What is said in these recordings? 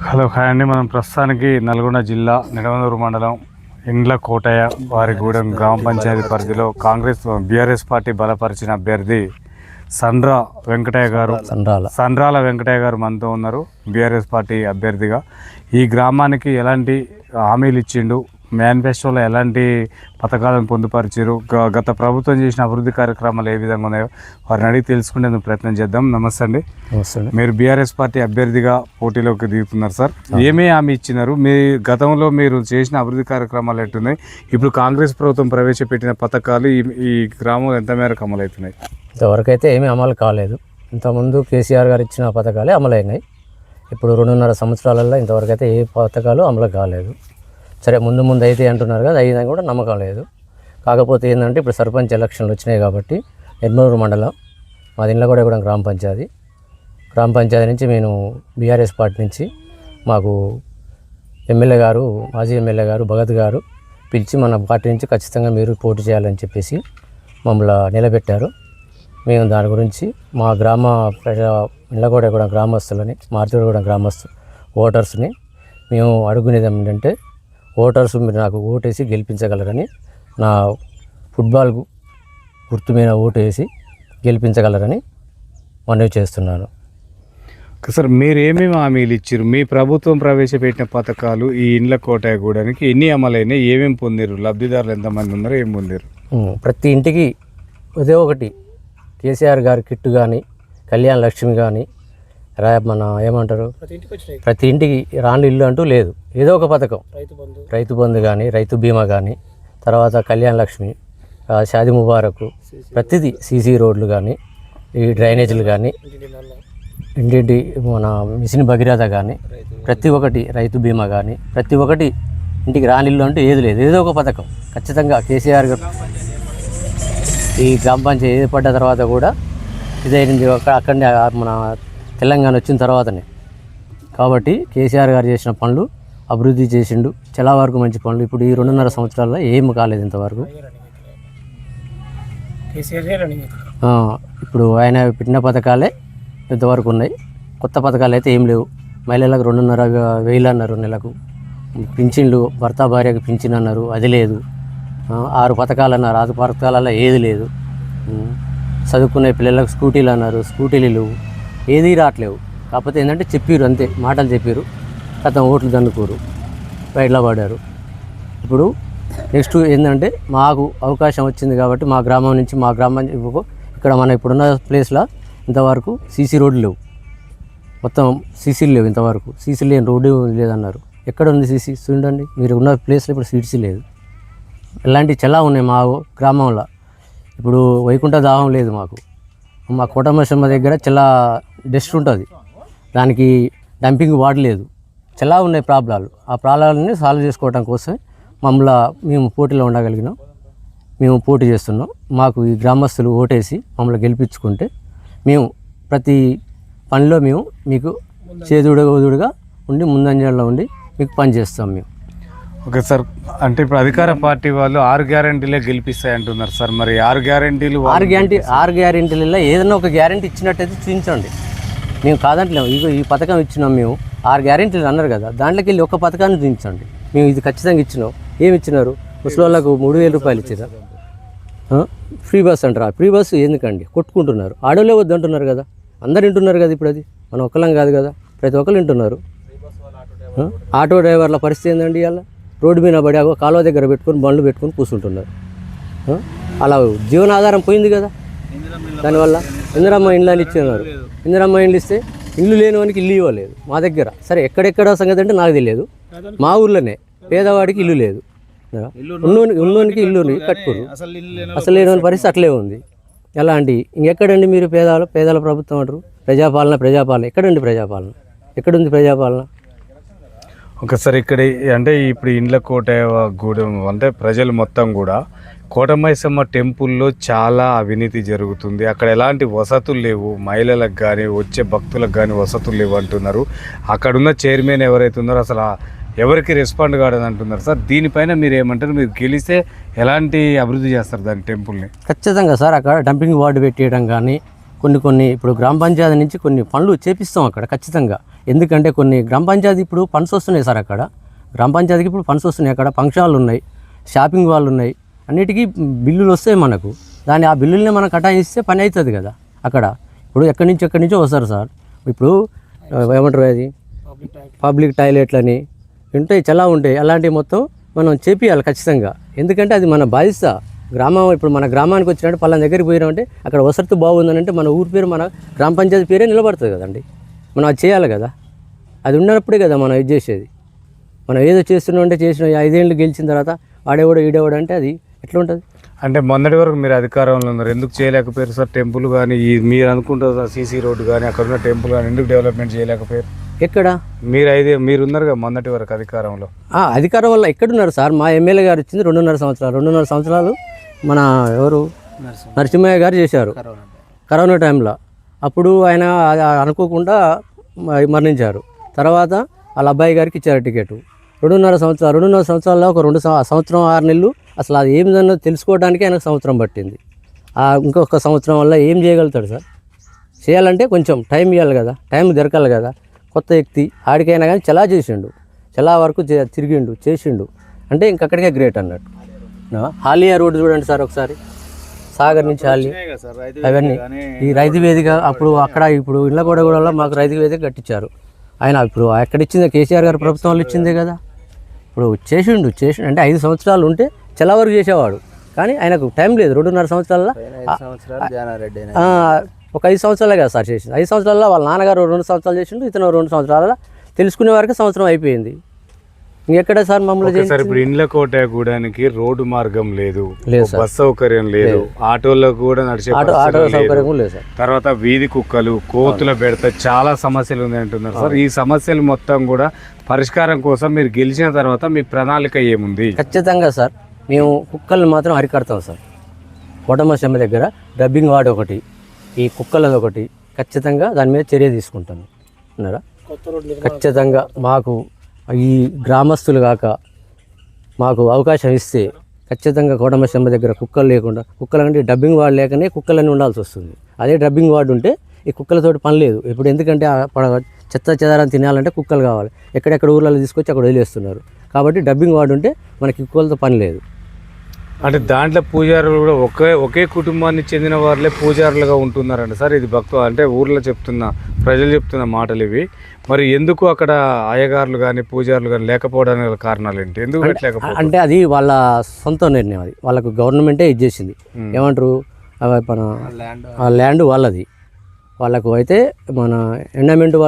Hello hi అండి. మనం ప్రస్తుతానికి నల్గొండ జిల్లా నిడమనూరు మండలం ఇండ్ల కోటయ్య వారిగూడెం గ్రామ పంచాయతీ పరిధిలో కాంగ్రెస్ బీఆర్ఎస్ పార్టీ బలపరిచిన అభ్యర్థి సండ్రాల వెంకటయ్య గారు మనతో ఉన్నారు. బీఆర్ఎస్ పార్టీ అభ్యర్థిగా ఈ గ్రామానికి ఎలాంటి హామీలు ఇచ్చిండు, మేనిఫెస్టోలో ఎలాంటి పథకాలను పొందుపరిచారు, గత ప్రభుత్వం చేసిన అభివృద్ధి కార్యక్రమాలు ఏ విధంగా ఉన్నాయో వారిని అడిగి తెలుసుకునేందుకు ప్రయత్నం చేద్దాం. నమస్తే అండి. మీరు బీఆర్ఎస్ పార్టీ అభ్యర్థిగా పోటీలోకి దిగుతున్నారు సార్. ఏమే హామీ ఇచ్చినారు? మీ గతంలో మీరు చేసిన అభివృద్ధి కార్యక్రమాలు ఎట్టున్నాయి? ఇప్పుడు కాంగ్రెస్ ప్రభుత్వం ప్రవేశపెట్టిన పథకాలు ఈ గ్రామంలో ఎంత మేరకు అమలవుతున్నాయి? ఇంతవరకు అయితే ఏమీ అమలు కాలేదు. ఇంతకుముందు కేసీఆర్ గారు ఇచ్చిన పథకాలే అమలైనాయి. ఇప్పుడు 2.5 సంవత్సరాలలో ఇంతవరకు అయితే ఏ పథకాలు అమలు కాలేదు. సరే ముందు అయితే అంటున్నారు కదా, అయినా కూడా నమ్మకం లేదు. కాకపోతే ఏంటంటే ఇప్పుడు సర్పంచ్ ఎలక్షన్లు వచ్చినాయి కాబట్టి నిడమనూరు మండలం మాది ఇండ్లకోటగూడెం గ్రామ పంచాయతీ నుంచి నేను బీఆర్ఎస్ పార్టీ నుంచి మాకు ఎమ్మెల్యే గారు, మాజీ ఎమ్మెల్యే గారు భగత్ గారు పిలిచి మన పార్టీ నుంచి ఖచ్చితంగా మీరు పోటీ చేయాలని చెప్పేసి మమ్మల్ని నిలబెట్టారు. మేము దాని గురించి మా గ్రామ ఇండ్లకోటగూడెం గ్రామస్తులని, మార్తిగూడెం గ్రామస్తు ఓటర్స్ని మేము అడుగునేది ఏంటంటే, ఓటర్స్ మీరు నాకు ఓటేసి గెలిపించగలరని, నా ఫుట్బాల్ గుర్తు మీద ఓటేసి గెలిపించగలరని మనవి చేస్తున్నాను. సార్, మీరు ఏమేమి హామీలు ఇచ్చారు? మీ ప్రభుత్వం ప్రవేశపెట్టిన పథకాలు ఈ ఇండ్ల కోటగూడెనికి ఎన్ని అమలైనాయి, ఏమేమి పొందారు, లబ్ధిదారులు ఎంతమంది ఉన్నారు, ఏం పొందారు? ప్రతి ఇంటికి అదే ఒకటి కేసీఆర్ గారి కిట్టు కానీ, కళ్యాణ లక్ష్మి కానీ, మన ఏమంటారు, ప్రతి ఇంటికి రాని ఇల్లు అంటూ లేదు. ఏదో ఒక పథకం, రైతు బంధు కానీ, రైతు బీమా కానీ, తర్వాత కళ్యాణ లక్ష్మి, షాది ముబారక్, ప్రతిదీ సీసీ రోడ్లు కానీ, ఈ డ్రైనేజీలు కానీ, ఇంటింటి మన మిషన్ భగీరథ కానీ, ప్రతి ఒక్కటి రైతు బీమా కానీ, ప్రతి ఒక్కటి ఇంటికి రాని ఇల్లు అంటూ ఏది లేదు. ఏదో ఒక పథకం ఖచ్చితంగా కేసీఆర్ గారు ఈ గ్రామ పంచాయతీ ఏర్పడ్డ తర్వాత కూడా ఇదైంది. అక్కడనే మన తెలంగాణ వచ్చిన తర్వాతనే. కాబట్టి కేసీఆర్ గారు చేసిన పనులు అభివృద్ధి చేసిండు, చాలా వరకు మంచి పనులు. ఇప్పుడు ఈ 2.5 సంవత్సరాల్లో ఏమి కాలేదు ఇంతవరకు. ఇప్పుడు ఆయన పెట్టిన పథకాలే ఇంతవరకు ఉన్నాయి. కొత్త పథకాలు అయితే ఏం లేవు. మహిళలకు 2.5 అన్నారు నెలకు. పింఛన్లు, భర్త భార్యకు పింఛన్ అన్నారు, అది లేదు. 6 పథకాలు అన్నారు, 6 పథకాలలో ఏది లేదు. చదువుకునే పిల్లలకు స్కూటీలు అన్నారు, స్కూటీలు లేవు, ఏదీ రావట్లేవు. కాకపోతే ఏంటంటే చెప్పారు అంతే, మాటలు చెప్పారు, గతం ఓట్లు దండుకోరు, బయటలో పడ్డారు. ఇప్పుడు నెక్స్ట్ ఏంటంటే మాకు అవకాశం వచ్చింది కాబట్టి మా గ్రామం నుంచి ఇక్కడ మన ఇప్పుడున్న ప్లేస్లో ఇంతవరకు సీసీ రోడ్లు లేవు, మొత్తం సీసీలు లేవు. ఇంతవరకు సీసీ లేని రోడ్డు లేదన్నారు. ఎక్కడ ఉంది సీసీ? చూడండి, మీరు ఉన్న ప్లేస్లో ఇప్పుడు సీసీ లేదు. ఇలాంటివి చాలా ఉన్నాయి మా గ్రామంలో. ఇప్పుడు వైకుంఠ దాహం లేదు మాకు. మా కోటమశమ్మ దగ్గర చాలా డస్ట్ ఉంటుంది, దానికి డంపింగ్ వాడలేదు. చాలా ఉన్నాయి ప్రాబ్లాలు. ఆ ప్రాబ్లాలని సాల్వ్ చేసుకోవడం కోసం మేము పోటీలో ఉండగలిగినాం. మేము పోటీ చేస్తున్నాం. మాకు ఈ గ్రామస్తులు ఓటేసి మమ్మల్ని గెలిపించుకుంటే మేము ప్రతి పనిలో మేము మీకు చేదుడుగా ఉండి ముందంజలో ఉండి మీకు పని చేస్తాం మేము. ఓకే సార్, అంటే ఇప్పుడు అధికార పార్టీ వాళ్ళు 6 గ్యారెంటీలే గెలిపిస్తాయి అంటున్నారు సార్. మరి 6 గ్యారెంటీలలో ఏదైనా ఒక గ్యారెంటీ ఇచ్చినట్టయితే చూపించండి. మేము కాదంటలేము. ఈ పథకం ఇచ్చినాం మేము, 6 గ్యారెంటీలు అన్నారు కదా, దాంట్లోకి వెళ్ళి ఒక పథకాన్ని చూపించండి. మేము ఇది ఖచ్చితంగా ఇచ్చినాం. ఏమి ఇచ్చినారు? ముసలోళ్ళకు 3,000 రూపాయలు ఇచ్చారా? ఫ్రీ బస్ అంటారా? ఫ్రీ బస్సు ఎందుకండి? కొట్టుకుంటున్నారు. ఆడోళ్ళే వద్దు అంటున్నారు కదా, అందరు వింటున్నారు కదా. ఇప్పుడు అది మనం ఒక్కలం కాదు కదా, ప్రతి ఒక్కరు వింటున్నారు. ఆటో డ్రైవర్ల పరిస్థితి ఏందండి? ఇవాళ రోడ్డు మీద పడి కాలువ దగ్గర పెట్టుకొని బండ్లు పెట్టుకొని కూర్చుంటున్నారు. అలా జీవనాధారం పోయింది కదా. దానివల్ల ఇందిరమ్మ ఇండ్లు అని ఇచ్చినారు. ఇందిరమ్మ ఇండ్లు ఇస్తే ఇల్లు లేని వానికి ఇల్లు ఇవ్వలేదు మా దగ్గర. సరే, ఎక్కడెక్కడ సంగతి అంటే నాకు తెలియదు. మా ఊర్లోనే పేదవాడికి ఇల్లు లేదు, ఉన్నోనికి ఇల్లు కట్టుకోరు. అసలు లేని పరిస్థితి అట్లే ఉంది. ఎలాంటి ఇంకెక్కడండి మీరు పేదల ప్రభుత్వం అంటారు? ప్రజాపాలన ఎక్కడండి? ఎక్కడుంది ప్రజాపాలన? ఒకసారి ఇక్కడ అంటే ఇప్పుడు ఇండ్ల కోటగూడెం అంటే ప్రజలు మొత్తం కూడా కోటమైసమ్మ టెంపుల్లో చాలా అవినీతి జరుగుతుంది. అక్కడ ఎలాంటి వసతులు లేవు, మహిళలకు కానీ వచ్చే భక్తులకు కానీ వసతులు లేవు అంటున్నారు. అక్కడున్న చైర్మన్ ఎవరైతే ఉన్నారో అసలు ఎవరికి రెస్పాండ్ కాదని అంటున్నారు సార్. దీనిపైన మీరు ఏమంటారు? మీరు గెలిస్తే ఎలాంటి అభివృద్ధి చేస్తారు దాని టెంపుల్ని? ఖచ్చితంగా సార్, అక్కడ డంపింగ్ వార్డు పెట్టేయడం కానీ, కొన్ని ఇప్పుడు గ్రామ పంచాయతీ నుంచి కొన్ని పనులు చేపిస్తాం అక్కడ ఖచ్చితంగా. ఎందుకంటే కొన్ని గ్రామ పంచాయతీ ఇప్పుడు ఫండ్స్ వస్తున్నాయి సార్, అక్కడ గ్రామ పంచాయతీకి ఇప్పుడు ఫండ్స్ వస్తున్నాయి, అక్కడ ఫంక్షన్ హాల్ ఉన్నాయి, షాపింగ్ వాళ్ళు ఉన్నాయి, అన్నిటికీ బిల్లులు వస్తాయి మనకు. ఆ బిల్లుల్ని మనం కటాయిస్తే పని అవుతుంది కదా అక్కడ. ఇప్పుడు ఎక్కడి నుంచో వస్తారు సార్. ఇప్పుడు ఏమంటారు అది పబ్లిక్ టాయిలెట్లని ఉంటాయి, చాలా ఉంటాయి, అలాంటివి మొత్తం మనం చేపియాలి ఖచ్చితంగా. ఎందుకంటే అది మన బాధ్యత. ఇప్పుడు మన గ్రామానికి వచ్చినట్టు పలానా దగ్గరికి పోయినామంటే అక్కడ వసతి బాగుందని అంటే మన ఊరి పేరు, మన గ్రామ పంచాయతీ పేరే నిలబడుతుంది కదండి. మనం అది చేయాలి కదా, అది ఉన్నప్పుడే కదా మనం ఇది చేసేది. మనం ఏదో చేస్తున్నాం అంటే చేసిన 5 ఏళ్ళు గెలిచిన తర్వాత ఆడేవాడు ఈడేవాడు అంటే అది ఎట్లా ఉంటుంది? అంటే మొన్నటి వరకు మీరు అధికారంలో ఉన్నారు, ఎందుకు చేయలేకపోయారు సార్? టెంపుల్ కానీ మీరు అనుకుంటారు సీసీ రోడ్డు కానీ అక్కడ ఉన్న టెంపుల్ కానీ ఎందుకు డెవలప్మెంట్ చేయలేకపోయారు? ఎక్కడ మీరు ఉన్నారు కదా మొన్నటి వరకు అధికారంలో. అధికారం వల్ల ఎక్కడున్నారు సార్? మా ఎమ్మెల్యే గారు వచ్చింది 2.5 సంవత్సరాలు మన ఎవరు నరసింహయ్య గారు చేశారు కరోనా టైంలో. అప్పుడు ఆయన అనుకోకుండా మరణించారు. తర్వాత వాళ్ళ అబ్బాయి గారికి ఇచ్చారు టికెట్. 2.5 సంవత్సరాల్లో ఒక 2 సంవత్సరం 6 నెలలు అసలు అది ఏమిదన్నో తెలుసుకోవడానికి ఆయనకు సంవత్సరం పట్టింది. ఇంకొక సంవత్సరం వల్ల ఏం చేయగలుగుతాడు సార్? చేయాలంటే కొంచెం టైం ఇవ్వాలి కదా, టైం దొరకాలి కదా. కొత్త వ్యక్తి ఆడికైనా కానీ చాలా చేసిండు, చాలా వరకు తిరిగిండు, చేసిండు అంటే ఇంకక్కడికే గ్రేట్ అన్నట్టు. హాలియా రోడ్డు చూడండి సార్ ఒకసారి, సాగర్ నుంచి హాలి అవన్నీ ఈ రైతు వేదిక. అప్పుడు అక్కడ ఇప్పుడు ఇళ్ళగూడలో మాకు రైతు వేదిక కట్టించారు ఆయన. ఇప్పుడు ఎక్కడ ఇచ్చిందే? కేసీఆర్ గారు ప్రభుత్వం వాళ్ళు ఇచ్చిందే కదా. ఇప్పుడు చేసిండు అంటే 5 సంవత్సరాలు ఉంటే చాలా వరకు చేసేవాడు, కానీ ఆయనకు టైం లేదు. 2.5 సంవత్సరాల ఒక 5 సంవత్సరాలే కదా సార్ చేసింది. 5 సంవత్సరాల్లో వాళ్ళ నాన్నగారు 2 సంవత్సరాలు చేసిండు, ఇతను 2 సంవత్సరాల తెలుసుకునే వరకు సంవత్సరం అయిపోయింది. ఇంకెక్కడ సార్ మమ్మల్ని సార్? ఇప్పుడు ఇండ్ల కోట కూడానికి రోడ్డు మార్గం లేదు, బస్ సౌకర్యం లేదు, ఆటోలకు కూడా నడిచే ఆటో సౌకర్యం లేదు సార్. తర్వాత వీధి కుక్కలు, కోతుల బెడత, చాలా సమస్యలు ఉన్నాయి అంటున్నారు సార్. ఈ సమస్యలు మొత్తం కూడా పరిష్కారం కోసం మీరు గెలిచిన తర్వాత మీ ప్రణాళిక ఏముంది? ఖచ్చితంగా సార్ మేము కుక్కల్ని మాత్రం అరికడతాం సార్. కోటమశమ్మ దగ్గర డబ్బింగ్ వార్డు ఒకటి, ఈ కుక్కలది ఒకటి, ఖచ్చితంగా దాని మీద చర్య తీసుకుంటాను అన్నారా. ఖచ్చితంగా మాకు ఈ గ్రామస్తులు కాక మాకు అవకాశం ఇస్తే ఖచ్చితంగా కోటమశమ్మ దగ్గర కుక్కలు లేకుండా, కుక్కలంటే డబ్బింగ్ వార్డు లేకనే కుక్కలన్నీ ఉండాల్సి వస్తుంది. అదే డబ్బింగ్ వార్డు ఉంటే ఈ కుక్కలతోటి పని లేదు. ఇప్పుడు ఎందుకంటే చెత్త చెదారం తినాలంటే కుక్కలు కావాలి, ఎక్కడెక్కడ ఊర్లలో తీసుకొచ్చి అక్కడ వదిలేస్తున్నారు. కాబట్టి డబ్బింగ్ వార్డు ఉంటే మనకి కుక్కలతో పని లేదు. అంటే దాంట్లో పూజారులు కూడా ఒకే కుటుంబానికి చెందిన వాళ్ళే పూజారులుగా ఉంటున్నారంట సార్. ఇది అంటే ఊర్లో ప్రజలు చెప్తున్న మాటలు ఇవి. మరి ఎందుకు అక్కడ అయ్యగారులు కానీ పూజారులు కానీ లేకపోవడానికి కారణాలు ఏంటి? ఎందుకు పెట్టలేకపోతే? అంటే అది వాళ్ళ సొంత నిర్ణయం, అది వాళ్ళకు గవర్నమెంటే ఇచ్చేసింది. ఏమంటారు మన ల్యాండ్ వాళ్ళది, వాళ్ళకు అయితే మన ఎండమెంట్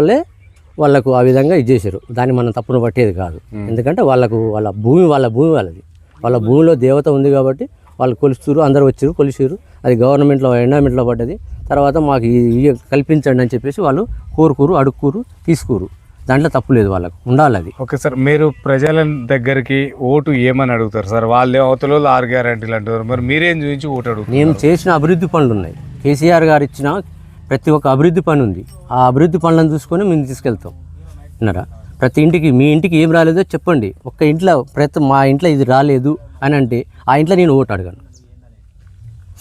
వాళ్ళకు ఆ విధంగా ఇచ్చేసారు. దాన్ని మనం తప్పును పట్టేది కాదు. ఎందుకంటే వాళ్ళ భూమి వాళ్ళది. వాళ్ళ భూమిలో దేవత ఉంది కాబట్టి వాళ్ళు కొలుస్తారు, అందరూ వచ్చారు కొలిసారు. అది గవర్నమెంట్లో ఎండమెంట్లో పడ్డది. తర్వాత మాకు కల్పించండి అని చెప్పేసి వాళ్ళు కోరుకోరు, అడుక్కురు, తీసుకోరు. దాంట్లో తప్పు లేదు, వాళ్ళకు ఉండాలి అది. ఓకే సార్, మీరు ప్రజల దగ్గరికి ఓటు ఏమని అడుగుతారు సార్? వాళ్ళే అవతల 6 గ్యారెంటీలు అంటారు, మరి మీరేం చూపించి ఓటు అడుగుతారు? మేము చేసిన అభివృద్ధి పనులు ఉన్నాయి, కేసీఆర్ గారు ఇచ్చిన ప్రతి ఒక్క అభివృద్ధి పని ఉంది. ఆ అభివృద్ధి పనులను చూసుకొని మేము తీసుకెళ్తాం అన్నారా. ప్రతి ఇంటికి మీ ఇంటికి ఏం రాలేదో చెప్పండి. ఒక్క ఇంట్లో మా ఇంట్లో ఇది రాలేదు అని అంటే ఆ ఇంట్లో నేను ఓటు అడగను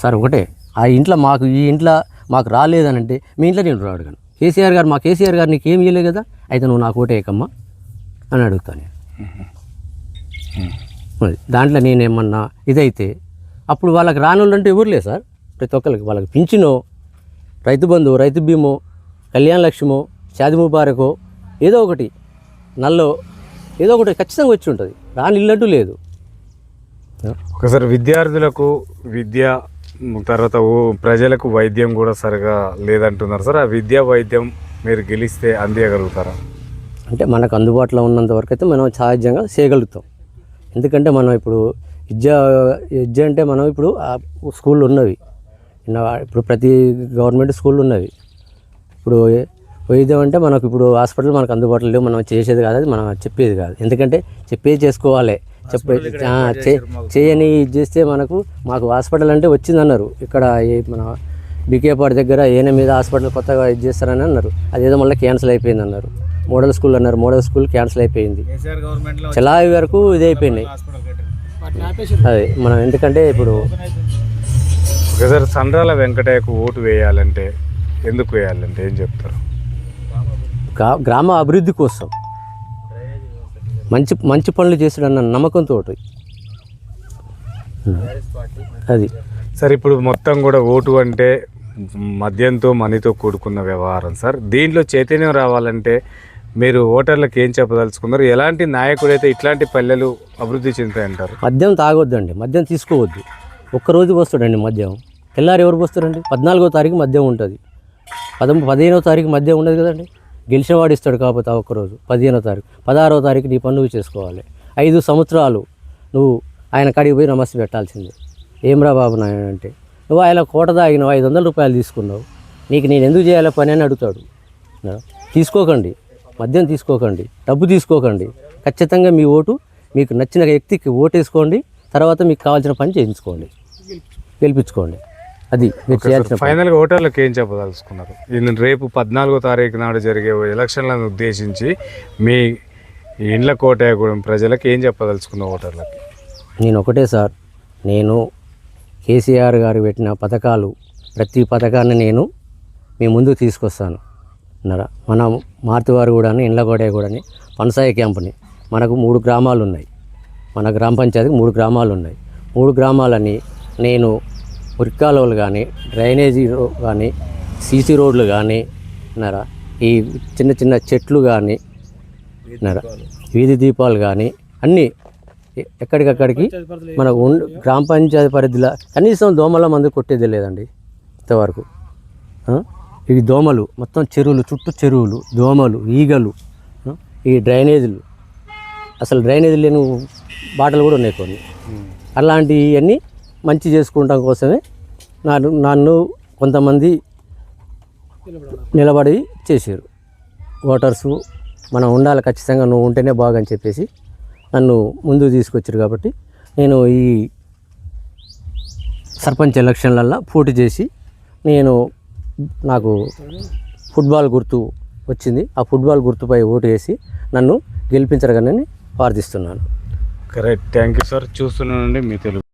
సార్. ఒకటే ఆ ఇంట్లో ఈ ఇంట్లో మాకు రాలేదని అంటే మీ ఇంట్లో నేను అడగను. కేసీఆర్ గారు నీకు ఏం ఇవ్వలేదు కదా, అయితే నువ్వు నాకు ఓటే ఏకమ్మా అని అడుగుతాను నేను. దాంట్లో నేనేమన్నా ఇదైతే అప్పుడు వాళ్ళకి రానోళ్ళు అంటే ఎవరు లేదు సార్. ప్రతి ఒక్కరికి వాళ్ళకి పింఛనో, రైతు బంధు, రైతు బీమో, కళ్యాణ లక్ష్మో, షాది ముబారకో ఏదో ఒకటి, నల్లో ఏదో ఒకటి ఖచ్చితంగా వచ్చి ఉంటుంది. రాని ఇల్లంటూ లేదు. ఒకసారి విద్యార్థులకు విద్య, తర్వాత ప్రజలకు వైద్యం కూడా సరిగా లేదంటున్నారు సార్. ఆ విద్యా వైద్యం మీరు గెలిస్తే అందియగలుగుతారా? అంటే మనకు అందుబాటులో ఉన్నంత వరకు అయితే మనం సహజంగా చేయగలుగుతాం. ఎందుకంటే మనం ఇప్పుడు విద్య అంటే మనం ఇప్పుడు స్కూళ్ళు ఉన్నవి, ఇప్పుడు ప్రతి గవర్నమెంట్ స్కూళ్ళు ఉన్నవి. ఇప్పుడు వైద్యం అంటే మనకు ఇప్పుడు హాస్పిటల్ మనకు అందుబాటులో లేవు, మనం చేసేది కాదు, అది మనం చెప్పేది కాదు. ఎందుకంటే చెప్పేది చేసుకోవాలి, చేయని చేస్తే మాకు హాస్పిటల్ అంటే వచ్చిందన్నారు. ఇక్కడ మన బీకేపాడు దగ్గర ఏఎన్ఎం మీద హాస్పిటల్ కొత్తగా ఇది చేస్తారని అన్నారు. అదేదో మళ్ళీ క్యాన్సిల్ అయిపోయింది అన్నారు. మోడల్ స్కూల్ అన్నారు, మోడల్ స్కూల్ క్యాన్సిల్ అయిపోయింది. చాలా వరకు ఇది అయిపోయినాయి. అది మనం ఎందుకంటే ఇప్పుడు ఒకసారి సండ్రాల వెంకటయ్యకు ఓటు వేయాలంటే ఎందుకు వేయాలంటే ఏం చెప్తారు? గ్రామ అభివృద్ధి కోసం మంచి మంచి పనులు చేసాడన్న నమ్మకంతో అది. సార్ ఇప్పుడు మొత్తం కూడా ఓటు అంటే మద్యంతో మనీతో కూడుకున్న వ్యవహారం సార్. దీంట్లో చైతన్యం రావాలంటే మీరు ఓటర్లకు ఏం చెప్పదలుచుకున్నారు? ఎలాంటి నాయకుడు అయితే ఇట్లాంటి పల్లెలు అభివృద్ధి చెందుతాయంటారు? మద్యం తాగొద్దండి, మద్యం తీసుకోవద్దు. ఒక్కరోజు వస్తాడండి మద్యం, తెల్లారి ఎవరు వస్తారండి? 14వ తారీఖు మద్యం ఉంటుంది, 15వ తారీఖు మద్యం ఉండదు కదండి. గెలిచిన వాడు ఇస్తాడు కాకపోతే ఆ ఒక్కరోజు 15వ తారీఖు, 16వ తారీఖు నీ పనులు చేసుకోవాలి. 5 సంవత్సరాలు నువ్వు ఆయన కాడికి పోయి నమస్తే పెట్టాల్సిందే. ఏమ్రా బాబు నాయన అంటే, నువ్వు ఆయన కోట తాగినావు, 500 రూపాయలు తీసుకున్నావు, నీకు నేను ఎందుకు చేయాలి పని అని అడుగుతాడు. తీసుకోకండి, మద్యం తీసుకోకండి, డబ్బు తీసుకోకండి. ఖచ్చితంగా మీ ఓటు మీకు నచ్చిన వ్యక్తికి ఓటేసుకోండి, తర్వాత మీకు కావాల్సిన పని చేయించుకోండి, గెలిపించుకోండి. అది మీరు చేయాల్సిన పని. ఫైనల్గా ఓటర్లకు ఏం చెప్పదలుచుకున్నారు? రేపు 14వ తారీఖు నాడు జరిగే ఎలక్షన్లను ఉద్దేశించి మీ ఇండ్ల కోటయాగూడెం ప్రజలకు ఏం చెప్పదలుచుకున్న ఓటర్లకి? నేను ఒకటే సార్, నేను కేసీఆర్ గారు పెట్టిన పథకాలు ప్రతి పథకాన్ని నేను మీ ముందుకు తీసుకొస్తాను. మన మార్తివారు కూడా ఇండ్ల కోటయాగూడెం పనసాయ క్యాంపుని మనకు 3 గ్రామాలు ఉన్నాయి. మన గ్రామ పంచాయతీకి 3 గ్రామాలు ఉన్నాయి. 3 గ్రామాలని నేను మురికాలువలు కానీ, డ్రైనేజీ కానీ, సీసీ రోడ్లు కానీ, ఈ చిన్న చిన్న చెట్లు కానీ, వీధి దీపాలు కానీ అన్నీ ఎక్కడికక్కడికి మనకు గ్రామ పంచాయతీ పరిధిలో కనీసం దోమల మందు కొట్టేది లేదండి ఇంతవరకు. ఇవి దోమలు మొత్తం చెరువులు, చుట్టూ చెరువులు, దోమలు, ఈగలు, ఈ డ్రైనేజీలు, అసలు డ్రైనేజీలు లేని బాటలు కూడా ఉన్నాయి కొన్ని. అలాంటివన్నీ మంచి చేసుకుంటాం కోసమే నన్ను కొంతమంది నిలబడి చేశారు ఓటర్సు. మనం ఉండాలి ఖచ్చితంగా, నువ్వు ఉంటేనే బాగని చెప్పేసి నన్ను ముందుకు తీసుకొచ్చారు. కాబట్టి నేను ఈ సర్పంచ్ ఎలక్షన్లల్లో పోటీ చేసి నాకు ఫుట్బాల్ గుర్తు వచ్చింది. ఆ ఫుట్బాల్ గుర్తుపై ఓటు వేసి నన్ను గెలిపించరగానే ప్రార్థిస్తున్నాను. కరెక్ట్. Thank you sir. చూస్తున్నానండి మీ తెలుగు.